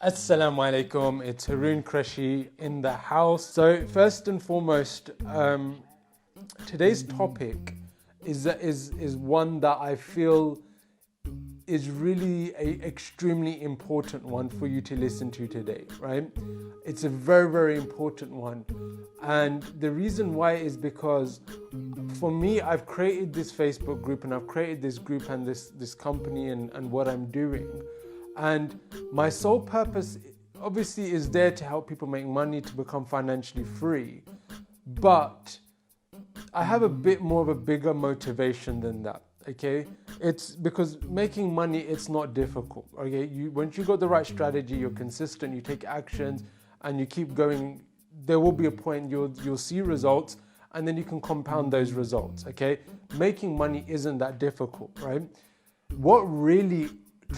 Assalamu alaikum, it's Haroon Qureshi in the house. So first and foremost, today's topic is one that I feel is really an extremely important one for you to listen to today, right? It's a very, very important one. And the reason why is because for me, I've created this Facebook group and I've created this group and this company and what I'm doing. And my sole purpose obviously is there to help people make money to become financially free. But I have a bit more of a bigger motivation than that, okay? It's because making money, it's not difficult, okay? Once you got the right strategy, you're consistent, you take actions, and you keep going, there will be a point you'll see results, and then you can compound those results, okay? Making money isn't that difficult, right? What really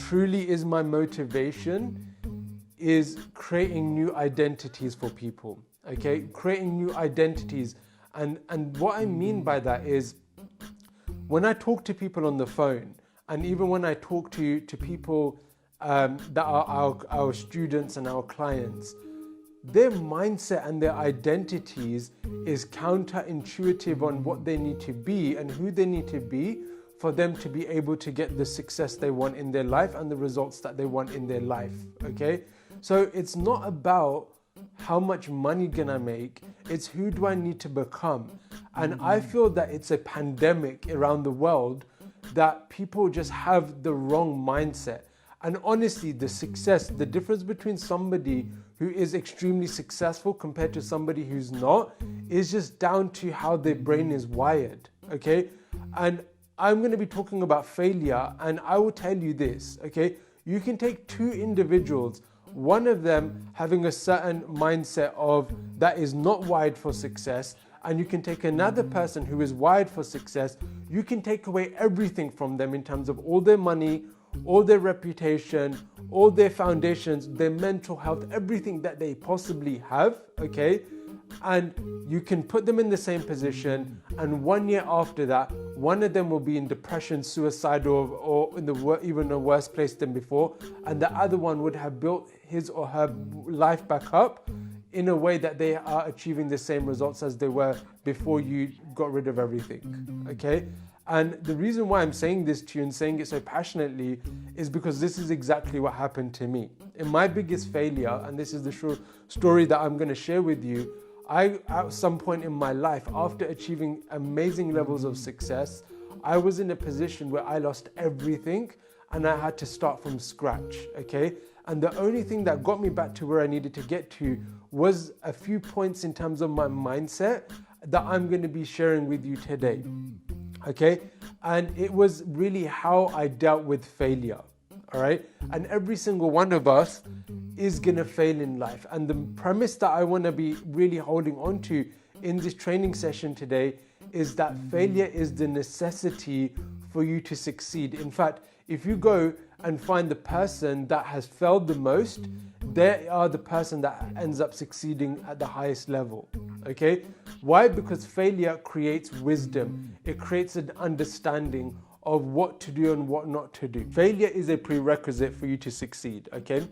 truly is my motivation is creating new identities for people, okay? Creating new identities. And what I mean by that is when I talk to people on the phone, and even when I talk to people that are our students and our clients, their mindset and their identities is counterintuitive on what they need to be and who they need to be for them to be able to get the success they want in their life and the results that they want in their life, okay? So it's not about how much money can I make, it's who do I need to become. And I feel that it's a pandemic around the world that people just have the wrong mindset. And honestly, the difference between somebody who is extremely successful compared to somebody who's not is just down to how their brain is wired, okay? And I'm going to be talking about failure, and I will tell you this, okay? You can take two individuals, one of them having a certain mindset of that is not wired for success, and you can take another person who is wired for success. You can take away everything from them in terms of all their money, all their reputation, all their foundations, their mental health, everything that they possibly have, okay? And you can put them in the same position, and 1 year after that, one of them will be in depression, suicide, or in even a worse place than before, and the other one would have built his or her life back up in a way that they are achieving the same results as they were before you got rid of everything, okay? And the reason why I'm saying this to you and saying it so passionately is because this is exactly what happened to me. In my biggest failure, and this is the story that I'm going to share with you, at some point in my life, after achieving amazing levels of success, I was in a position where I lost everything and I had to start from scratch, okay? And the only thing that got me back to where I needed to get to was a few points in terms of my mindset that I'm going to be sharing with you today, okay? And it was really how I dealt with failure, all right? And every single one of us is going to fail in life. And the premise that I want to be really holding on to in this training session today is that failure is the necessity for you to succeed. In fact, if you go and find the person that has failed the most, they are the person that ends up succeeding at the highest level, okay? Why? Because failure creates wisdom. It creates an understanding of what to do and what not to do. Failure is a prerequisite for you to succeed, okay?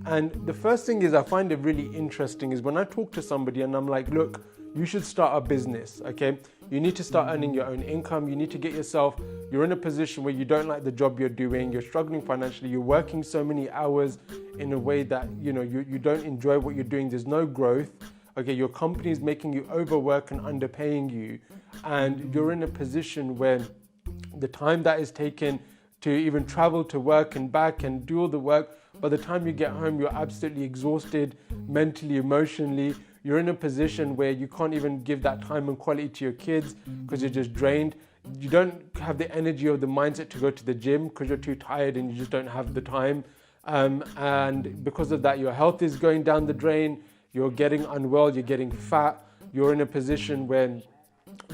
And the first thing is I find it really interesting is when I talk to somebody and I'm like, look, you should start a business, okay? You need to start earning your own income. You need to get yourself, you're in a position where you don't like the job you're doing, you're struggling financially, you're working so many hours in a way that, you don't enjoy what you're doing, there's no growth, okay? Your company is making you overwork and underpaying you, and you're in a position where the time that is taken to even travel to work and back and do all the work, by the time you get home, you're absolutely exhausted mentally, emotionally. You're in a position where you can't even give that time and quality to your kids because you're just drained. You don't have the energy or the mindset to go to the gym because you're too tired and you just don't have the time. And because of that, your health is going down the drain. You're getting unwell, you're getting fat. You're in a position where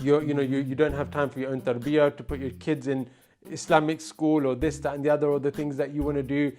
you don't have time for your own tarbiyah, to put your kids in Islamic school or this, that, and the other, or the things that you want to do.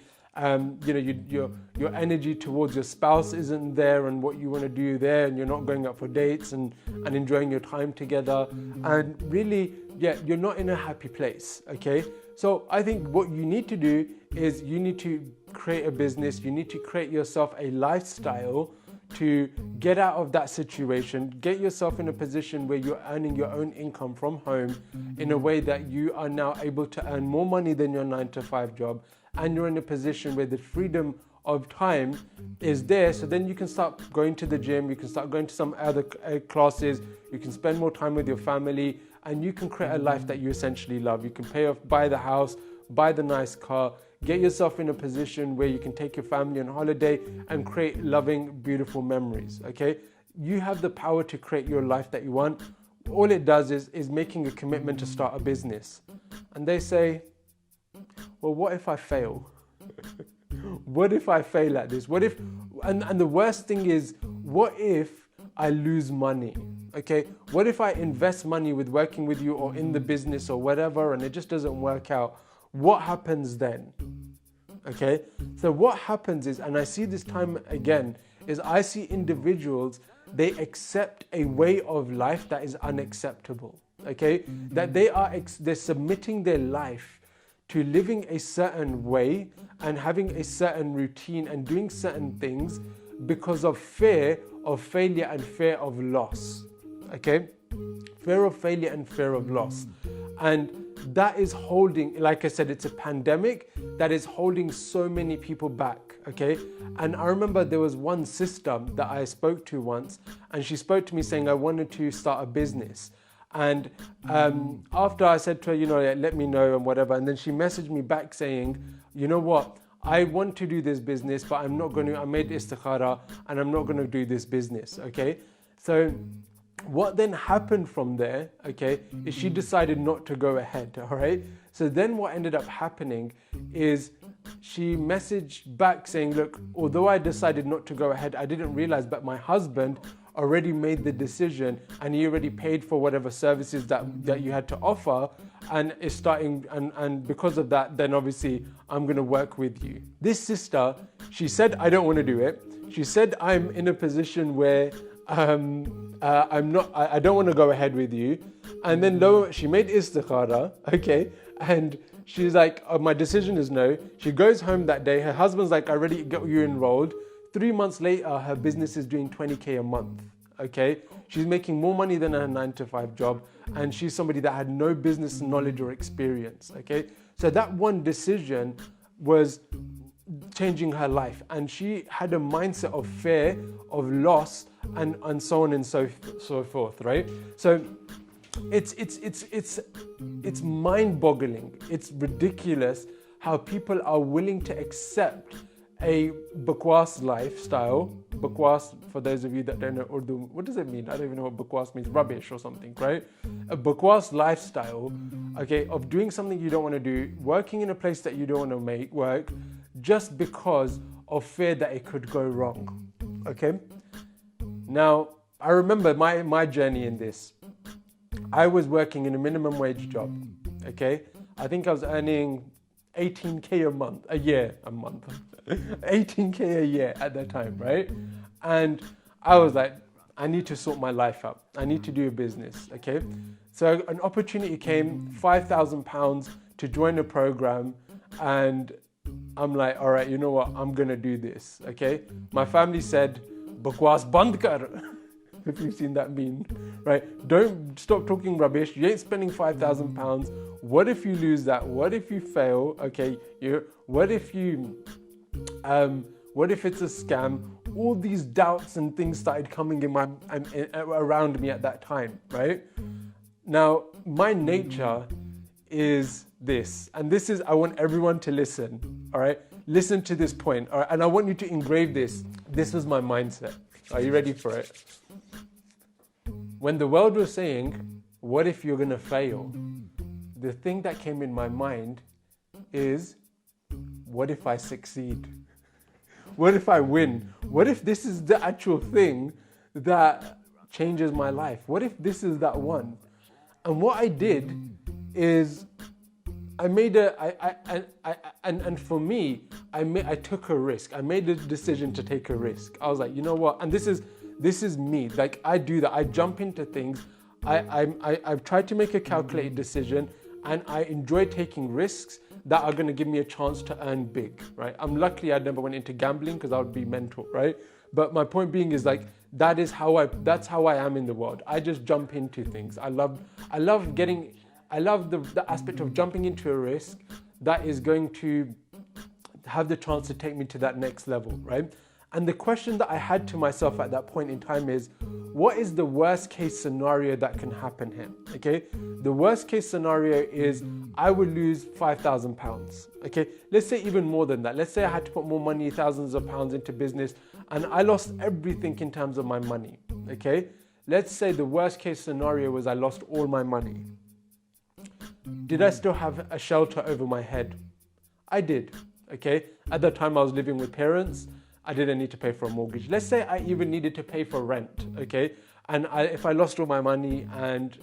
Your energy towards your spouse isn't there and what you want to do there, and you're not going out for dates and enjoying your time together. And really, yeah, you're not in a happy place, okay? So I think what you need to do is you need to create a business, you need to create yourself a lifestyle to get out of that situation, get yourself in a position where you're earning your own income from home in a way that you are now able to earn more money than your 9-to-5 job, and you're in a position where the freedom of time is there, so then you can start going to the gym, you can start going to some other classes, you can spend more time with your family, and you can create a life that you essentially love. You can pay off, buy the house, buy the nice car, get yourself in a position where you can take your family on holiday and create loving, beautiful memories, okay? You have the power to create your life that you want. All it does is making a commitment to start a business. And they say, well, what if I fail? What if I fail at this? What if, and the worst thing is, what if I lose money? Okay, what if I invest money with working with you or in the business or whatever, and it just doesn't work out? What happens then? Okay, so what happens is, and I see this time again, is I see individuals, they accept a way of life that is unacceptable. Okay, that they're submitting their life to living a certain way and having a certain routine and doing certain things because of fear of failure and fear of loss. Okay, fear of failure and fear of loss. And that is holding, like I said, it's a pandemic that is holding so many people back, okay? And I remember there was one sister that I spoke to once, and she spoke to me saying, I wanted to start a business. And after I said to her, you know, let me know and whatever, and then she messaged me back saying, you know what, I want to do this business, but I'm not going to, I made istikhara and I'm not going to do this business, okay? So what then happened from there, okay, is she decided not to go ahead, all right? So then what ended up happening is she messaged back saying, look, although I decided not to go ahead, I didn't realize, but my husband already made the decision and he already paid for whatever services that you had to offer, and is starting, and because of that, then obviously I'm going to work with you. This sister, she said, I don't want to do it. She said, I'm in a position where I don't want to go ahead with you. And then she made istikhara, okay, and she's like, oh, my decision is no. She goes home that day, her husband's like, I already got you enrolled. 3 months later, her business is doing 20K a month, okay? She's making more money than her 9-to-5 job, and she's somebody that had no business knowledge or experience, okay? So that one decision was changing her life, and she had a mindset of fear, of loss, and so on and so forth, right? So it's mind-boggling. It's ridiculous how people are willing to accept a bakwas lifestyle. Bakwas, for those of you that don't know Urdu, what does it mean? I don't even know what bakwas means, rubbish or something, right? A bakwas lifestyle, okay, of doing something you don't want to do, working in a place that you don't want to work, just because of fear that it could go wrong, okay? Now, I remember my journey in this. I was working in a minimum wage job, okay? I think I was earning 18K a year, 18K a year at that time, right? And I was like, I need to sort my life out. I need to do a business, okay? So an opportunity came, £5,000 to join a program, and I'm like, all right, you know what? I'm gonna do this, okay? My family said, bakwas band kar. If you've seen that meme, right? Don't stop talking rubbish. You ain't spending £5,000. What if you lose that? What if you fail? Okay, what if it's a scam? All these doubts and things started coming in around me at that time, right? Now, my nature is this, and this is, I want everyone to listen, all right? Listen to this point, all right? And I want you to engrave this. This was my mindset. Are you ready for it? When the world was saying, what if you're gonna fail? The thing that came in my mind is, what if I succeed? What if I win? What if this is the actual thing that changes my life? What if this is that one? And what I did is, and for me, I took a risk. I made a decision to take a risk. I was like, you know what? And this is me. Like, I do that. I jump into things. I've tried to make a calculated decision, and I enjoy taking risks that are going to give me a chance to earn big, right? I'm lucky I never went into gambling because I would be mental, right? But my point being is like, that's how I am in the world. I just jump into things. I love the aspect of jumping into a risk that is going to have the chance to take me to that next level, right? And the question that I had to myself at that point in time is, what is the worst case scenario that can happen here? Okay, the worst case scenario is I would lose £5,000. Okay, let's say even more than that. Let's say I had to put more money, thousands of pounds into business, and I lost everything in terms of my money. Okay, let's say the worst case scenario was I lost all my money. Did I still have a shelter over my head? I did. Okay, at that time I was living with parents. I didn't need to pay for a mortgage. Let's say I even needed to pay for rent, okay? And if I lost all my money and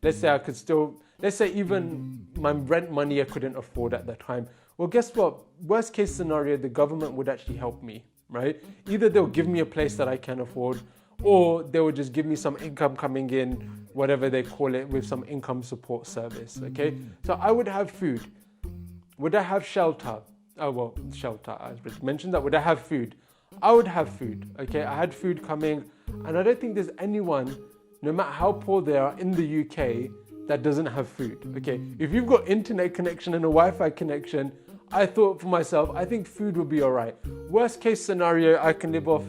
let's say even my rent money I couldn't afford at that time. Well, guess what? Worst case scenario, the government would actually help me, right? Either they'll give me a place that I can afford, or they will just give me some income coming in, whatever they call it, with some income support service, okay? So I would have food. Would I have shelter? Oh, well, shelter, I mentioned that. Would I have food? I would have food, okay? I had food coming, and I don't think there's anyone, no matter how poor they are in the UK, that doesn't have food, okay? If you've got internet connection and a Wi-Fi connection, I thought for myself, I think food will be all right. Worst case scenario, I can live off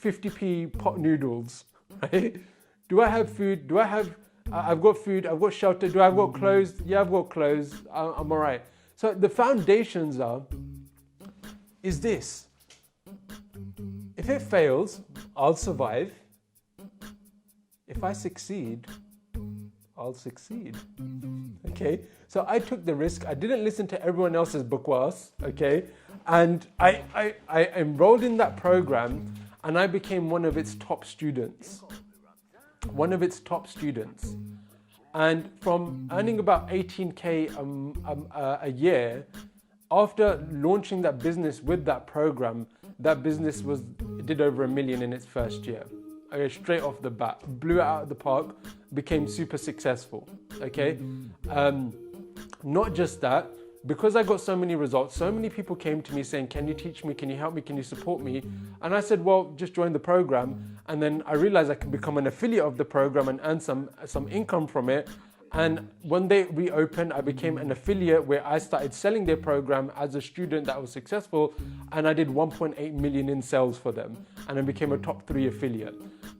50p pot noodles, right? Do I have food? I've got food, I've got shelter. Do I've got clothes? Yeah, I've got clothes. I'm all right. So the foundations is this. If it fails, I'll survive. If I succeed, I'll succeed. Okay? So I took the risk. I didn't listen to everyone else's bukwas, okay? And I enrolled in that program, and I became one of its top students. One of its top students. And from earning about 18k a year, after launching that business with that program, that business did over $1 million in its first year. Okay, straight off the bat, blew it out of the park, became super successful. Okay, not just that, because I got so many results, so many people came to me saying, "Can you teach me? Can you help me? Can you support me?" And I said, "Well, just join the program." And then I realized I could become an affiliate of the program and earn some income from it. And when they reopened, I became an affiliate where I started selling their program as a student that was successful, and I did 1.8 million in sales for them, and I became a top 3 affiliate.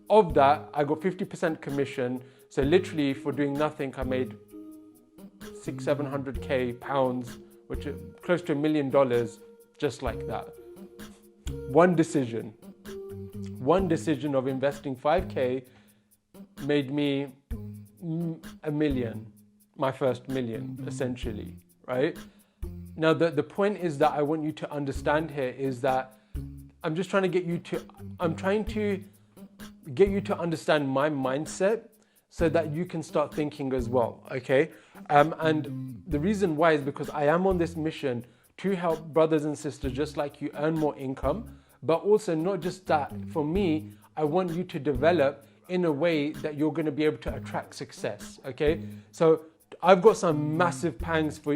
Of that, I got 50% commission. So literally for doing nothing, I made 700k pounds, which is close to $1 million, just like that. One decision of investing 5k made me $1 million, my first $1 million, essentially, right? Now, the point is that I want you to understand here is that I'm trying to get you to understand my mindset so that you can start thinking as well, okay? And the reason why is because I am on this mission to help brothers and sisters just like you earn more income, but also not just that. For me, I want you to develop in a way that you're going to be able to attract success, okay? So I've got some massive plans for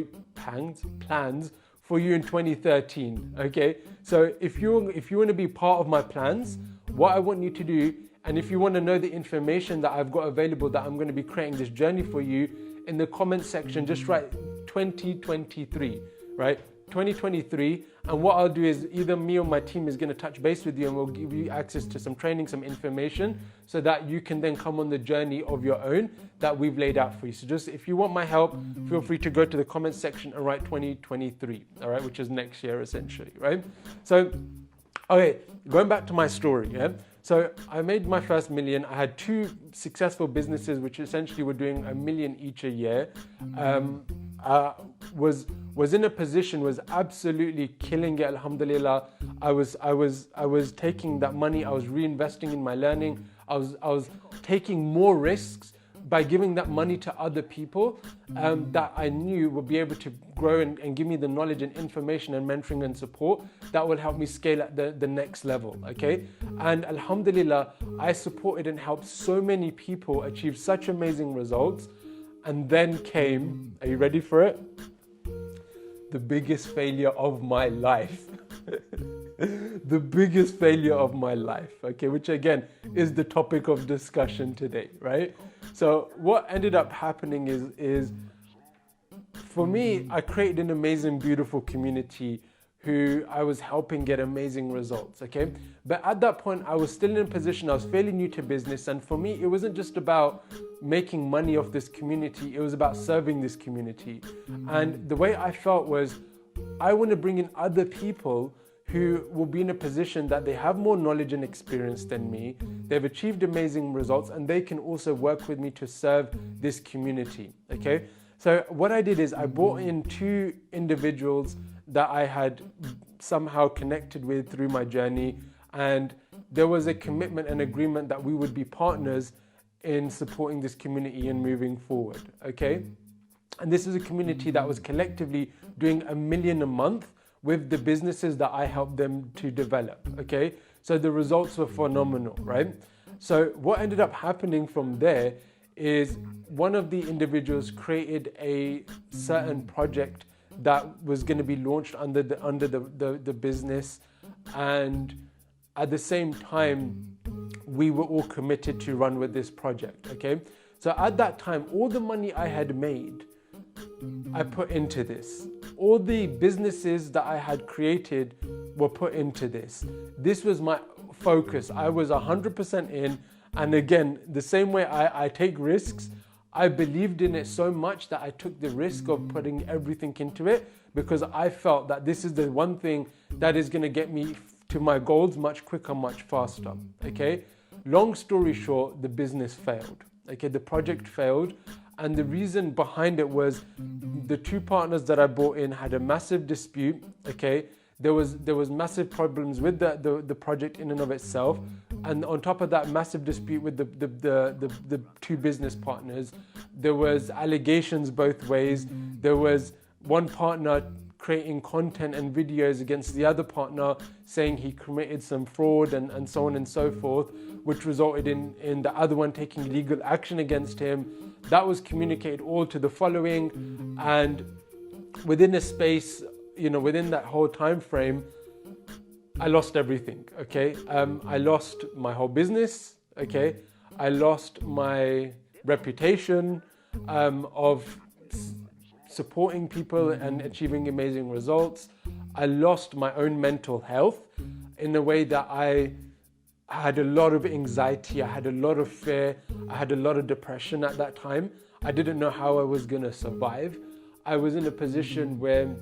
you in 2013, okay? So if you want to be part of my plans, what I want you to do, and if you want to know the information that I've got available, that I'm going to be creating this journey for you, in the comment section, just write 2023, right? 2023, and what I'll do is either me or my team is going to touch base with you, and we'll give you access to some training, some information, so that you can then come on the journey of your own that we've laid out for you. So just if you want my help, feel free to go to the comment section and write 2023, all right, which is next year essentially, right? So, okay, going back to my story, yeah? So I made my first $1 million. I had 2 successful businesses, which essentially were doing $1 million each a year. Was in a position, was absolutely killing it, alhamdulillah. I was taking that money, I was reinvesting in my learning. I was taking more risks, by giving that money to other people that I knew would be able to grow and give me the knowledge and information and mentoring and support that will help me scale at the next level, okay? And alhamdulillah, I supported and helped so many people achieve such amazing results. And then came, are you ready for it? The biggest failure of my life. The biggest failure of my life, okay, which again is the topic of discussion today, right? So what ended up happening is for me, I created an amazing, beautiful community who I was helping get amazing results, okay? But at that point, I was still in a position, I was fairly new to business, and for me, it wasn't just about making money off this community, it was about serving this community. And the way I felt was, I want to bring in other people who will be in a position that they have more knowledge and experience than me, they've achieved amazing results, and they can also work with me to serve this community, okay? So what I did is I brought in 2 individuals that I had somehow connected with through my journey, and there was a commitment and agreement that we would be partners in supporting this community and moving forward, okay? And this is a community that was collectively doing $1 million a month with the businesses that I helped them to develop, okay? So the results were phenomenal, right? So what ended up happening from there is one of the individuals created a certain project that was going to be launched under the business, and at the same time we were all committed to run with this project, okay? So at that time, all the money I had made, I put into this. All the businesses that I had created were put into this. This was my focus. I was 100% in, and again, the same way I take risks, I believed in it so much that I took the risk of putting everything into it, because I felt that this is the one thing that is going to get me to my goals much quicker, much faster, okay? Long story short, the business failed, okay? The project failed, and the reason behind it was the 2 partners that I brought in had a massive dispute, okay? There was massive problems with the project in and of itself, and on top of that massive dispute with the 2 business partners, there was allegations both ways. There was one partner creating content and videos against the other partner, saying he committed some fraud and so on and so forth, which resulted in the other one taking legal action against him. That was communicated all to the following, and within a space, within that whole time frame, I lost everything, okay? I lost my whole business, okay? I lost my reputation of supporting people and achieving amazing results. I lost my own mental health in a way that I had a lot of anxiety, I had a lot of fear, I had a lot of depression at that time. I didn't know how I was gonna survive. I was in a position where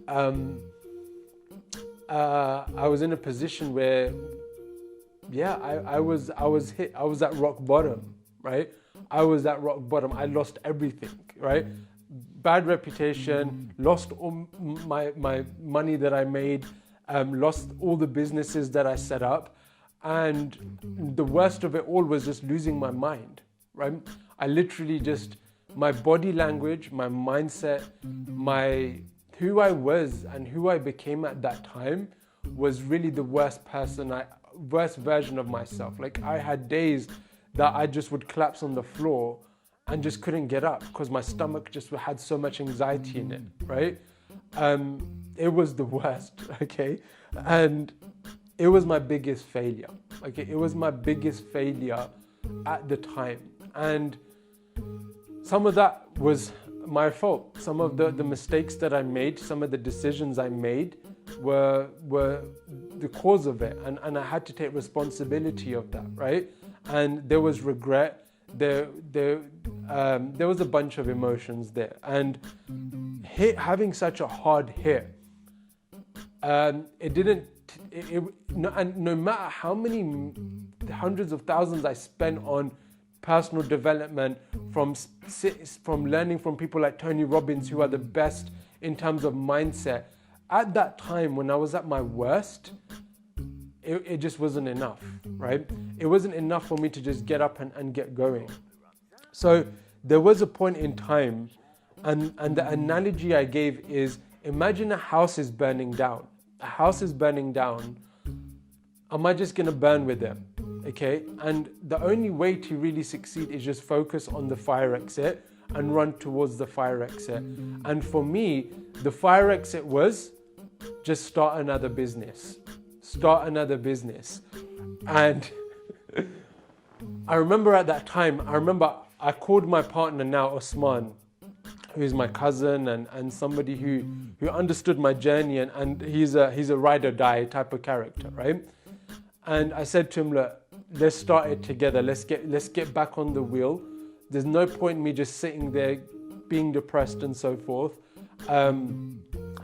I was at rock bottom, right? I was at rock bottom. I lost everything, right? Bad reputation, lost all my money that I made, lost all the businesses that I set up, and the worst of it all was just losing my mind, right? I literally my body language, my mindset, who I was and who I became at that time was really the worst version of myself. Like, I had days that I just would collapse on the floor and just couldn't get up because my stomach just had so much anxiety in it, right? It was the worst, okay? And it was my biggest failure, okay? It was my biggest failure at the time. And some of that was my fault. Some of the mistakes that I made, some of the decisions I made were the cause of it. And I had to take responsibility of that, right? And there was regret. There was a bunch of emotions there. And having such a hard hit, and no matter how many hundreds of thousands I spent on personal development, from learning from people like Tony Robbins, who are the best in terms of mindset, at that time when I was at my worst, it just wasn't enough, right? It wasn't enough for me to just get up and get going. So there was a point in time, and the analogy I gave is, imagine a house is burning down. A house is burning down. Am I just going to burn with it? Okay? And the only way to really succeed is just focus on the fire exit and run towards the fire exit. And for me, the fire exit was just start another business. Start another business. And I remember at that time, I called my partner now, Osman, who is my cousin and somebody who understood my journey, and he's a ride or die type of character, right? And I said to him, look, let's start it together. Let's get back on the wheel. There's no point in me just sitting there being depressed and so forth.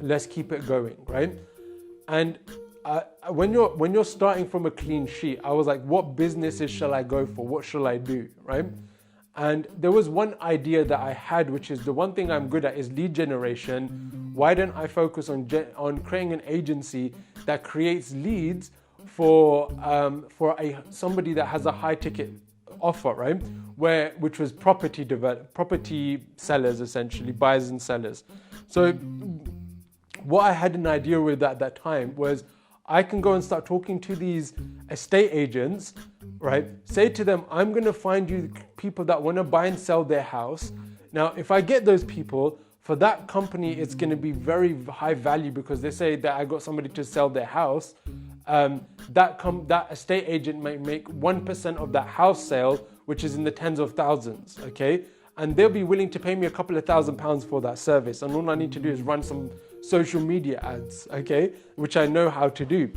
Let's keep it going, right? And when you're starting from a clean sheet, I was like, what businesses shall I go for? What shall I do, right? And there was one idea that I had, which is the one thing I'm good at is lead generation. Why don't I focus on creating an agency that creates leads for somebody that has a high ticket offer, right? Which was property sellers, essentially buyers and sellers. So what I had an idea with at that time was, I can go and start talking to these estate agents, right? Say to them, I'm going to find you people that want to buy and sell their house. Now, if I get those people, for that company, it's going to be very high value, because they say that I got somebody to sell their house. That estate agent might make 1% of that house sale, which is in the tens of thousands, okay? And they'll be willing to pay me a couple of £1,000s for that service. And all I need to do is run some social media ads, okay? Which I know how to do.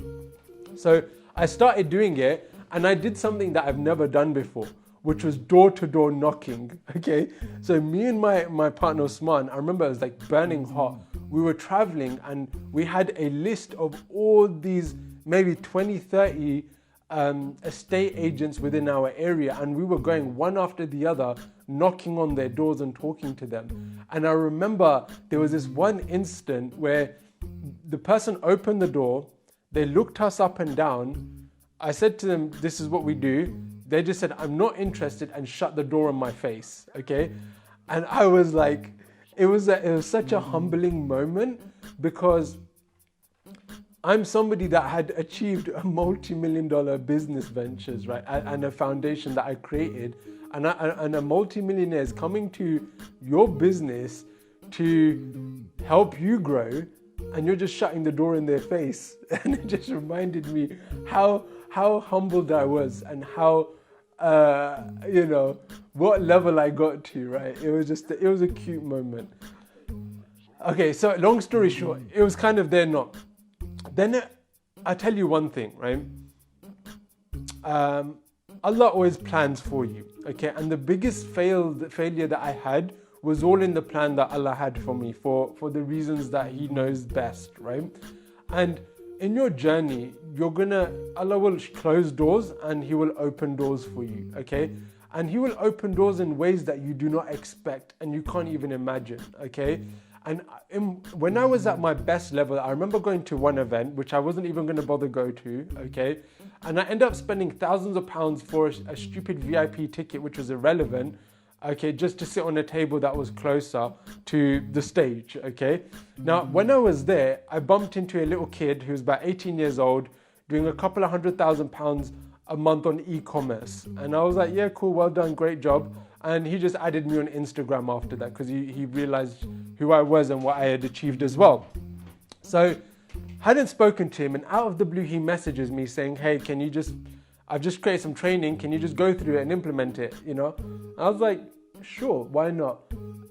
So I started doing it, and I did something that I've never done before, which was door-to-door knocking, okay? So me and my partner Osman, I remember it was like burning hot. We were traveling, and we had a list of all these maybe 20, 30 estate agents within our area, and we were going one after the other, knocking on their doors and talking to them. And I remember there was this one instant where the person opened the door, they looked us up and down. I said to them, this is what we do. They just said, I'm not interested, and shut the door in my face, okay? And I was like, it was such a humbling moment, because I'm somebody that had achieved a multi-million-dollar business ventures, right? And a foundation that I created. And a multi-millionaire is coming to your business to help you grow, and you're just shutting the door in their face. And it just reminded me how humbled I was, and how, what level I got to, right? It was a cute moment. Okay, so long story short, it was kind of there not. Then I tell you one thing, right? Allah always plans for you, okay? And the biggest failure that I had was all in the plan that Allah had for me, for the reasons that He knows best, right? And in your journey, Allah will close doors and He will open doors for you, okay? And He will open doors in ways that you do not expect and you can't even imagine, okay? And when I was at my best level, I remember going to one event, which I wasn't even going to bother go to, okay? And I ended up spending thousands of pounds for a stupid VIP ticket, which was irrelevant, okay, just to sit on a table that was closer to the stage, okay? Now, when I was there, I bumped into a little kid who was about 18 years old, doing a couple of £100,000 a month on e-commerce. And I was like, yeah, cool, well done, great job. And he just added me on Instagram after that, because he realized who I was and what I had achieved as well. So hadn't spoken to him, and out of the blue he messages me saying, hey, I've just created some training, can you just go through it and implement it, I was like, sure, why not?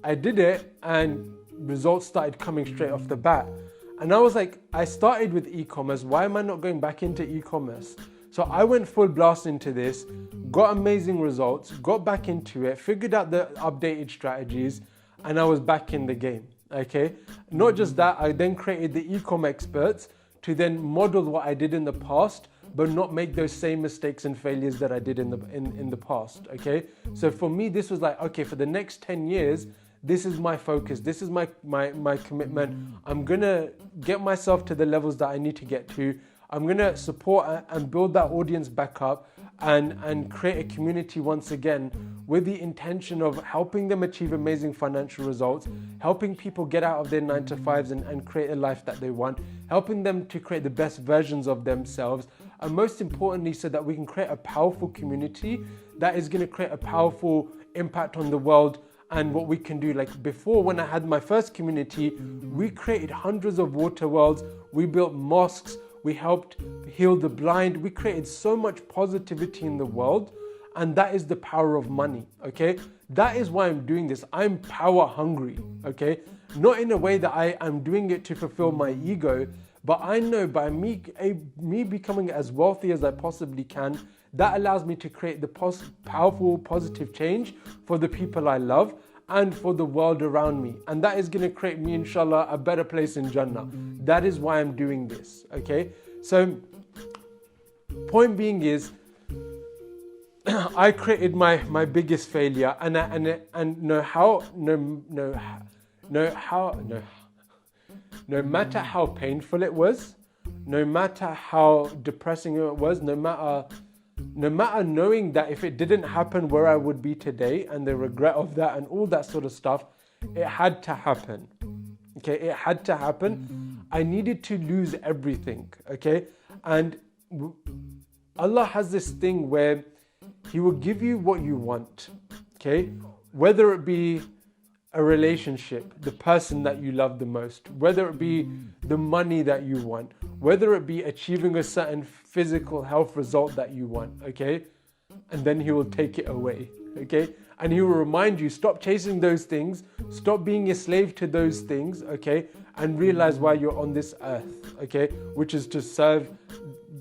I did it, and results started coming straight off the bat. And I was like, I started with e-commerce, why am I not going back into e-commerce? So I went full blast into this, got amazing results, got back into it, figured out the updated strategies, and I was back in the game, okay? Not just that, I then created the e-com experts to then model what I did in the past, but not make those same mistakes and failures that I did in the past, okay? So for me, this was like, okay, for the next 10 years, this is my focus, this is my commitment. I'm gonna get myself to the levels that I need to get to. I'm going to support and build that audience back up. and create a community once again with the intention of helping them achieve amazing financial results, helping people get out of their 9-to-5s and create a life that they want, helping them to create the best versions of themselves, and most importantly, so that we can create a powerful community that is going to create a powerful impact on the world. And what we can do, like before, when I had my first community, we created hundreds of water wells, we built mosques, we helped heal the blind, we created so much positivity in the world. And that is the power of money, okay? That is why I'm doing this. I'm power hungry, okay? Not in a way that I am doing it to fulfill my ego, but I know by me becoming as wealthy as I possibly can, that allows me to create the powerful, positive change for the people I love and for the world around me. And that is going to create me, inshallah, a better place in Jannah. That is why I'm doing this, okay? So, point being is, I created my biggest failure, and no matter how painful it was, no matter how depressing it was, no matter knowing that if it didn't happen where I would be today and the regret of that and all that sort of stuff, it had to happen. Okay, it had to happen. I needed to lose everything. Okay, and Allah has this thing where He will give you what you want, okay? Whether it be a relationship, the person that you love the most, whether it be the money that you want, whether it be achieving a certain physical health result that you want, okay? And then He will take it away, okay? And He will remind you, stop chasing those things, stop being a slave to those things, okay? And realize why you're on this earth, okay? Which is to serve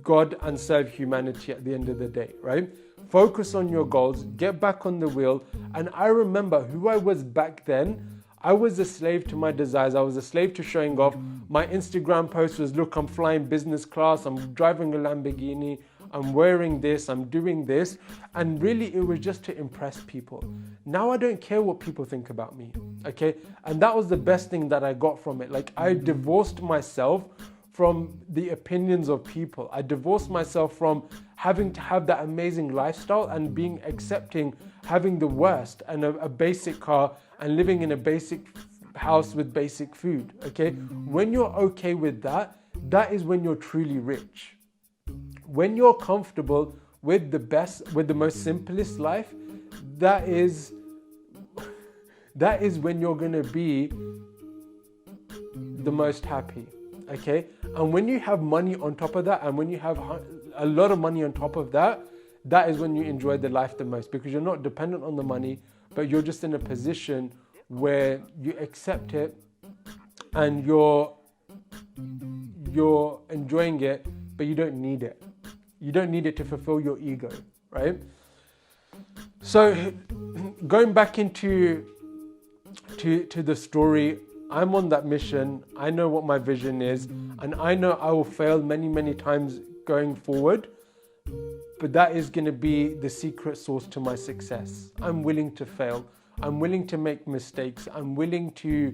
God and serve humanity at the end of the day, right? Focus on your goals, get back on the wheel. And I remember who I was back then. I was a slave to my desires. I was a slave to showing off. My Instagram post was, look, I'm flying business class, I'm driving a Lamborghini, I'm wearing this, I'm doing this. And really it was just to impress people. Now I don't care what people think about me, okay? And that was the best thing that I got from it. Like, I divorced myself from the opinions of people. I divorced myself from having to have that amazing lifestyle and being accepting having the worst and a basic car and living in a basic house with basic food, okay? When you're okay with that, that is when you're truly rich. When you're comfortable with the most simplest life, that is when you're gonna be the most happy. Okay, and when you have money on top of that, and when you have a lot of money on top of that, that is when you enjoy the life the most, because you're not dependent on the money, but you're just in a position where you accept it and you're enjoying it, but you don't need it. You don't need it to fulfill your ego, right? So going back into the story, I'm on that mission. I know what my vision is, and I know I will fail many, many times going forward, but that is going to be the secret sauce to my success. I'm willing to fail. I'm willing to make mistakes. I'm willing to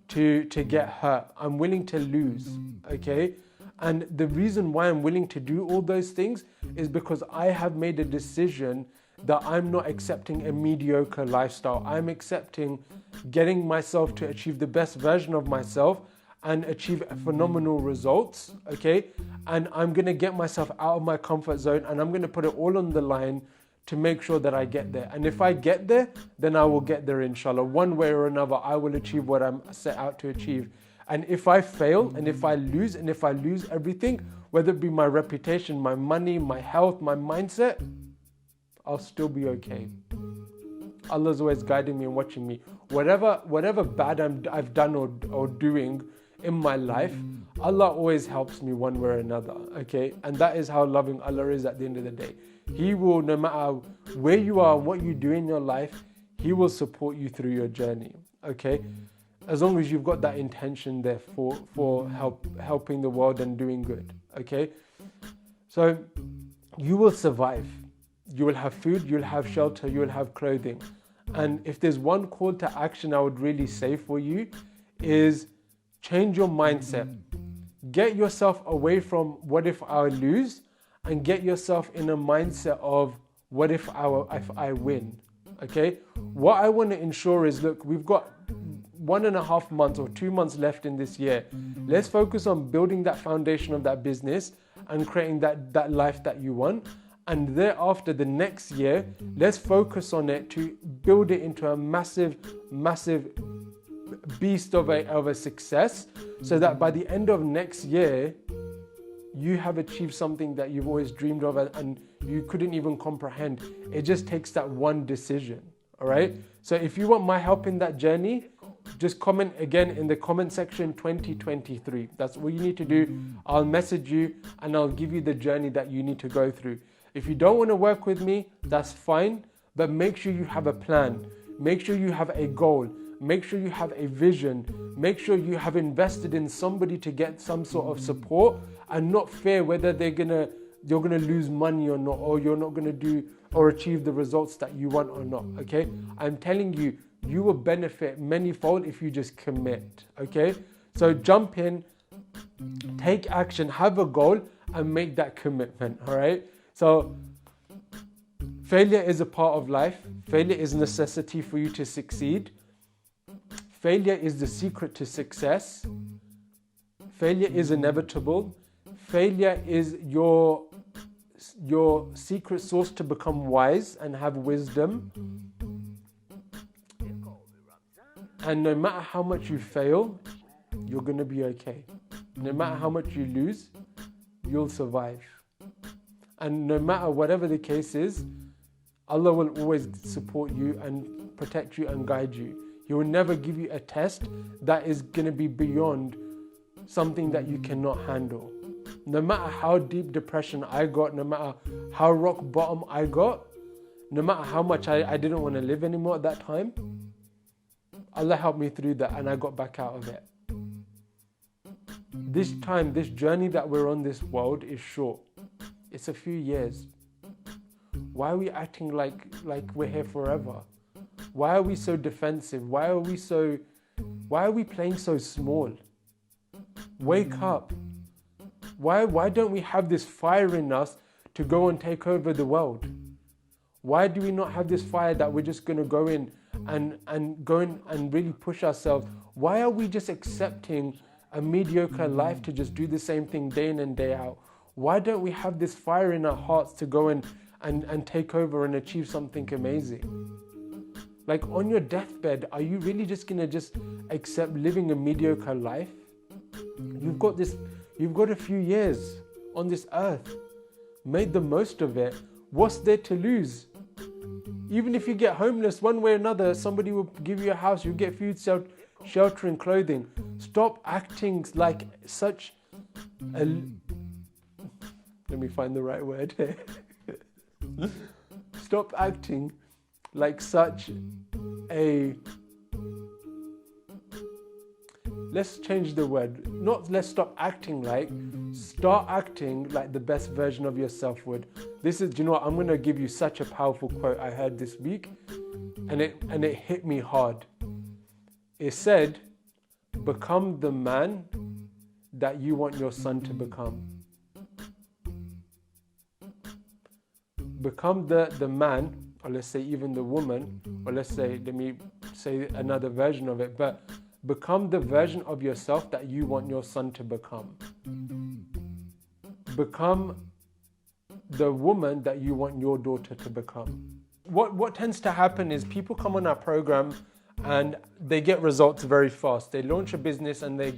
get hurt. I'm willing to lose, okay? And the reason why I'm willing to do all those things is because I have made a decision that I'm not accepting a mediocre lifestyle. I'm accepting getting myself to achieve the best version of myself and achieve phenomenal results, okay? And I'm gonna get myself out of my comfort zone, and I'm gonna put it all on the line to make sure that I get there. And if I get there, then I will get there, inshallah. One way or another, I will achieve what I'm set out to achieve. And if I fail, and if I lose everything, whether it be my reputation, my money, my health, my mindset, I'll still be okay. Allah's always guiding me and watching me. Whatever bad I've done or doing in my life, Allah always helps me one way or another, okay? And that is how loving Allah is at the end of the day. He will, no matter where you are, what you do in your life, He will support you through your journey, okay? As long as you've got that intention there for helping the world and doing good, okay? So you will survive. You will have food, you'll have shelter, you will have clothing. And if there's one call to action I would really say for you is change your mindset. Get yourself away from what if I lose, and get yourself in a mindset of, what if I win? Okay, what I want to ensure is, look, we've got 1.5 months or 2 months left in this year. Let's focus on building that foundation of that business and creating that life that you want. And thereafter, the next year, let's focus on it to build it into a massive beast of a success, so that by the end of next year, you have achieved something that you've always dreamed of and you couldn't even comprehend. It just takes that one decision, all right? So if you want my help in that journey, just comment again in the comment section 2023. That's all you need to do. I'll message you and I'll give you the journey that you need to go through. If you don't want to work with me, that's fine, but make sure you have a plan. Make sure you have a goal. Make sure you have a vision. Make sure you have invested in somebody to get some sort of support, and not fear whether you're gonna lose money or not, or you're not gonna do or achieve the results that you want or not. Okay, I'm telling you, you will benefit manyfold if you just commit. Okay, so jump in, take action, have a goal, and make that commitment. All right. So failure is a part of life. Failure is a necessity for you to succeed. Failure is the secret to success. Failure is inevitable. Failure is your secret sauce to become wise and have wisdom. And no matter how much you fail, you're going to be okay. No matter how much you lose, you'll survive. And no matter whatever the case is, Allah will always support you and protect you and guide you. He will never give you a test that is going to be beyond something that you cannot handle. No matter how deep depression I got, no matter how rock bottom I got, no matter how much I didn't want to live anymore at that time, Allah helped me through that and I got back out of it. This journey that we're on this world is short. It's a few years. Why are we acting like we're here forever? Why are we so defensive? Why are we playing so small? Wake up. Why don't we have this fire in us to go and take over the world? Why do we not have this fire that we're just going to go in and really push ourselves? Why are we just accepting a mediocre life to just do the same thing day in and day out? Why don't we have this fire in our hearts to go and take over and achieve something amazing? Like, on your deathbed, are you really just going to accept living a mediocre life? You've got a few years on this earth. Make the most of it. What's there to lose? Even if you get homeless one way or another, somebody will give you a house, you get food, shelter and clothing. Stop acting like such a... Let me find the right word here. Stop acting like such a... Let's change the word. Not let's stop acting like, start acting like the best version of yourself would. Do you know what? I'm going to give you such a powerful quote I heard this week, and it hit me hard. It said, become the man that you want your son to become. Become the man, or let's say even the woman, or let me say another version of it, but become the version of yourself that you want your son to become. Become the woman that you want your daughter to become. What tends to happen is people come on our program and they get results very fast. They launch a business and they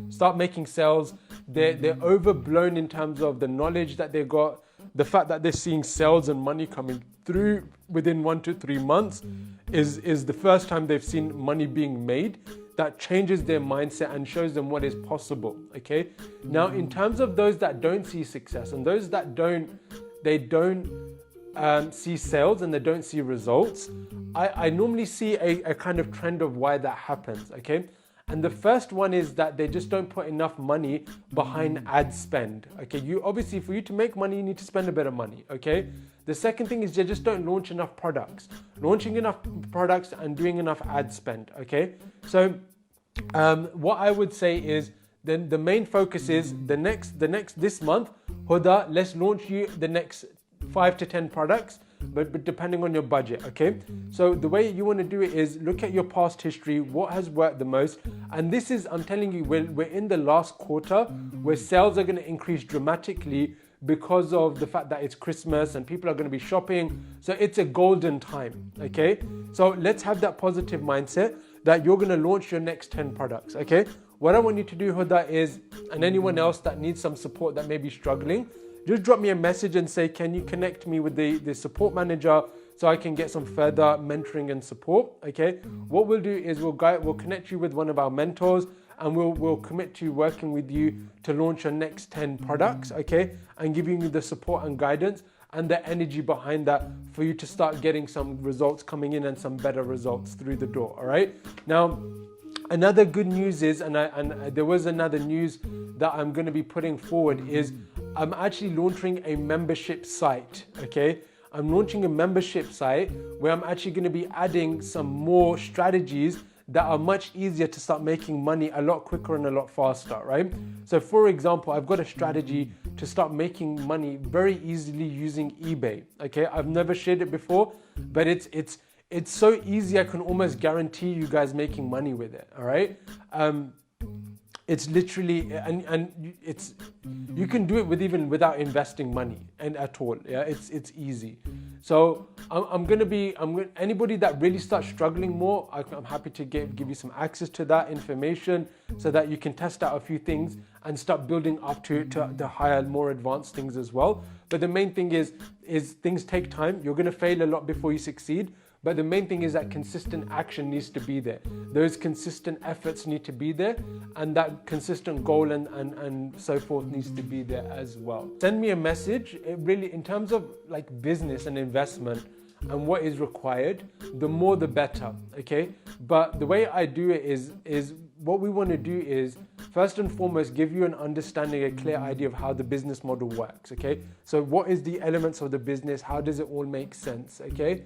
start making sales. They're overblown in terms of the knowledge that they got. The fact that they're seeing sales and money coming through within 1 to 3 months is the first time they've seen money being made. That changes their mindset and shows them what is possible. Okay. Now, in terms of those that don't see success and those that don't see sales and they don't see results, I normally see a kind of trend of why that happens. Okay. And the first one is that they just don't put enough money behind ad spend. Okay. Obviously, for you to make money, you need to spend a bit of money. Okay. The second thing is they just don't launch enough products. Launching enough products and doing enough ad spend. Okay. So what I would say is then the main focus is this month, Huda, let's launch you the next 5 to 10 products, but depending on your budget, okay? So the way you want to do it is look at your past history, what has worked the most. And this is, I'm telling you, we're in the last quarter where sales are going to increase dramatically because of the fact that it's Christmas and people are going to be shopping. So it's a golden time, okay? So let's have that positive mindset that you're going to launch your next 10 products, okay? What I want you to do, Huda, is, and anyone else that needs some support that may be struggling, just drop me a message and say, can you connect me with the support manager so I can get some further mentoring and support, okay? What we'll do is we'll connect you with one of our mentors, and we'll commit to working with you to launch your next 10 products, okay? And giving you the support and guidance and the energy behind that for you to start getting some results coming in and some better results through the door, all right? Now, another good news is, and there was another news that I'm going to be putting forward, is I'm actually launching a membership site, okay? I'm launching a membership site where I'm actually going to be adding some more strategies that are much easier to start making money a lot quicker and a lot faster, right? So for example, I've got a strategy to start making money very easily using eBay, okay? I've never shared it before, but it's so easy, I can almost guarantee you guys making money with it, all right? It's literally, and it's, you can do it without investing money and at all, yeah? It's easy. So anybody that really starts struggling more, I'm happy to give you some access to that information so that you can test out a few things and start building up to the higher, more advanced things as well. But the main thing is things take time. You're going to fail a lot before you succeed. But the main thing is that consistent action needs to be there. Those consistent efforts need to be there, and that consistent goal and so forth needs to be there as well. Send me a message. It really, in terms of like business and investment and what is required, the more the better, okay? But the way I do it is what we want to do is first and foremost give you an understanding, a clear idea of how the business model works, okay? So what is the elements of the business? How does it all make sense, okay?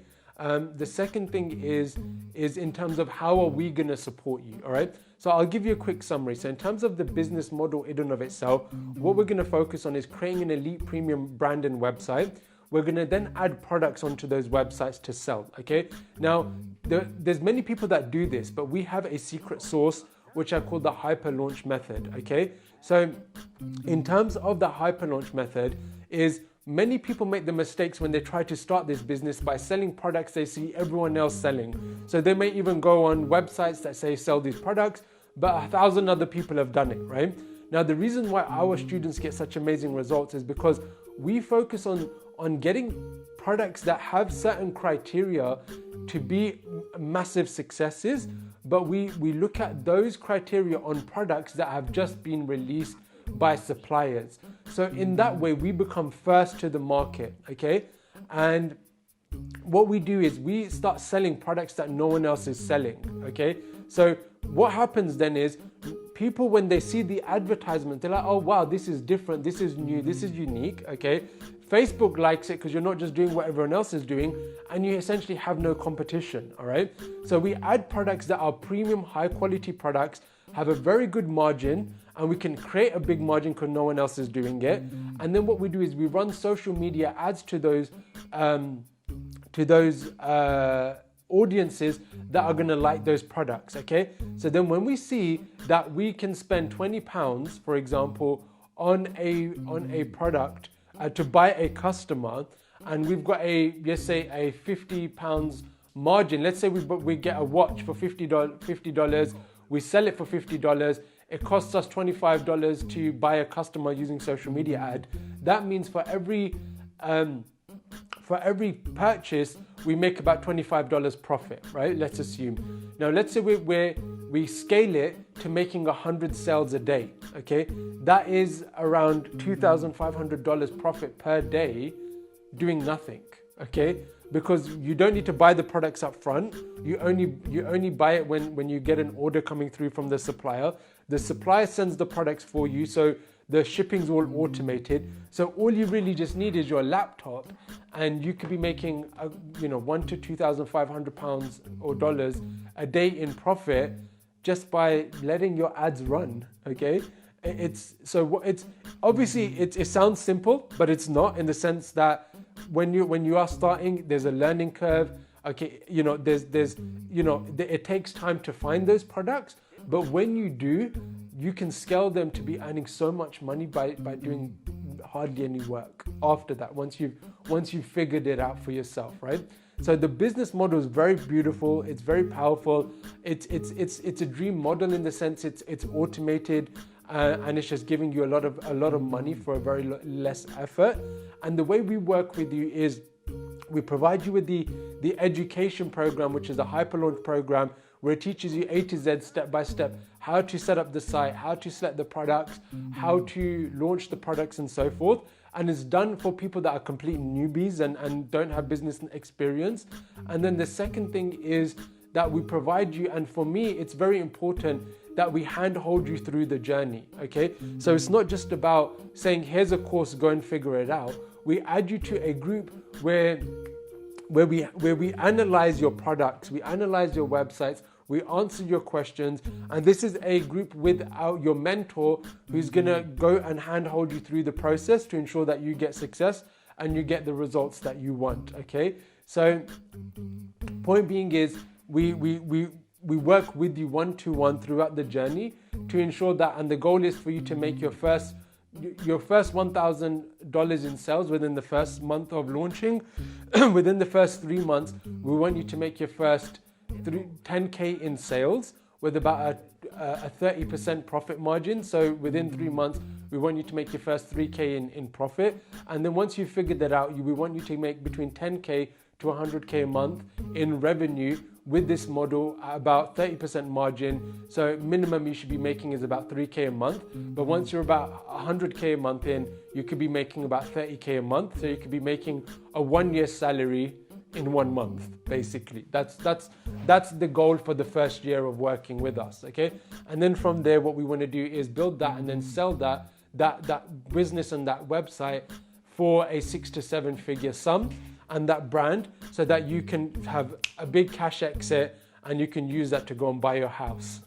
The second thing is in terms of how are we going to support you, all right? So I'll give you a quick summary. So in terms of the business model in and of itself, what we're going to focus on is creating an elite premium brand and website. We're going to then add products onto those websites to sell, okay? Now, there's many people that do this, but we have a secret sauce, which I call the hyper launch method, okay? So in terms of the hyper launch method is, many people make the mistakes when they try to start this business by selling products they see everyone else selling. So they may even go on websites that say sell these products, but 1,000 other people have done it, right? Now, the reason why our students get such amazing results is because we focus on getting products that have certain criteria to be massive successes, but we look at those criteria on products that have just been released by suppliers. So in that way, we become first to the market, okay? And what we do is we start selling products that no one else is selling, okay? So what happens then is people, when they see the advertisement, they're like, oh wow, this is different, this is new, this is unique, okay? Facebook likes it because you're not just doing what everyone else is doing, and you essentially have no competition, all right? So we add products that are premium, high quality products, have a very good margin, and we can create a big margin because no one else is doing it. And then what we do is we run social media ads to those audiences that are going to like those products, okay? So then when we see that we can spend £20, for example, on a product to buy a customer, and we've got let's say a £50 margin. Let's say we get a watch for $50, we sell it for $50. It costs us $25 to buy a customer using social media ad. That means for every purchase, we make about $25 profit, right? Let's assume. Now, let's say we scale it to making 100 sales a day, okay? That is around $2,500 profit per day doing nothing, okay? Because you don't need to buy the products up front. You only buy it when you get an order coming through from the supplier. The supplier sends the products for you, so the shipping's all automated. So all you really just need is your laptop, and you could be making £1,000 to £2,500 or dollars a day in profit just by letting your ads run. Okay, it's obviously it sounds simple, but it's not, in the sense that when you are starting, there's a learning curve. Okay, it takes time to find those products, but when you do, you can scale them to be earning so much money by doing hardly any work after that, once you've figured it out for yourself, right? So the business model is very beautiful, it's very powerful, it's a dream model in the sense it's automated, and it's just giving you a lot of money for a very less effort. And the way we work with you is we provide you with the education program, which is a hyperlaunch program, where it teaches you A to Z, step by step, how to set up the site, how to select the products, how to launch the products, and so forth. And it's done for people that are complete newbies and don't have business experience. And then the second thing is that we provide you, and for me, it's very important that we handhold you through the journey, okay? So it's not just about saying, here's a course, go and figure it out. We add you to a group where we analyze your products, we analyze your websites, we answer your questions, and this is a group with your mentor who's gonna go and handhold you through the process to ensure that you get success and you get the results that you want, okay? So point being is we work with you one-to-one throughout the journey to ensure that, and the goal is for you to make your first $1,000 in sales within the first month of launching. Within the first 3 months, we want you to make your first 10K in sales with about a 30% profit margin. So within 3 months, we want you to make your first 3K in profit. And then once you've figured that out, we want you to make between 10K to 100K a month in revenue with this model at about 30% margin. So minimum you should be making is about 3K a month. But once you're about 100K a month in, you could be making about 30K a month. So you could be making a 1 year salary in 1 month, basically. That's the goal for the first year of working with us, okay? And then from there, what we want to do is build that and then sell that business and that website for a 6 to 7 figure sum, and that brand, so that you can have a big cash exit and you can use that to go and buy your house.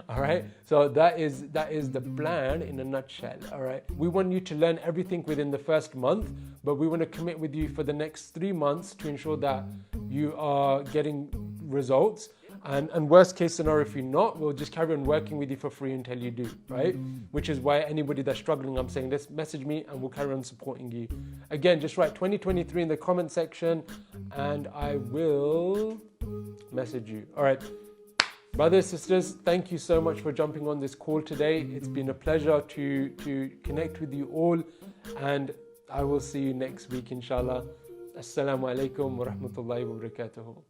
All right, so that is the plan in a nutshell. All right, we want you to learn everything within the first month, but we want to commit with you for the next 3 months to ensure that you are getting results. And worst case scenario, if you're not, we'll just carry on working with you for free until you do, right? Which is why anybody that's struggling, I'm saying, let's message me and we'll carry on supporting you. Again, just write 2023 in the comment section and I will message you. All right, brothers, sisters, thank you so much for jumping on this call today. It's been a pleasure to connect with you all, and I will see you next week, inshallah. Assalamu alaikum wa rahmatullahi wa barakatuhu.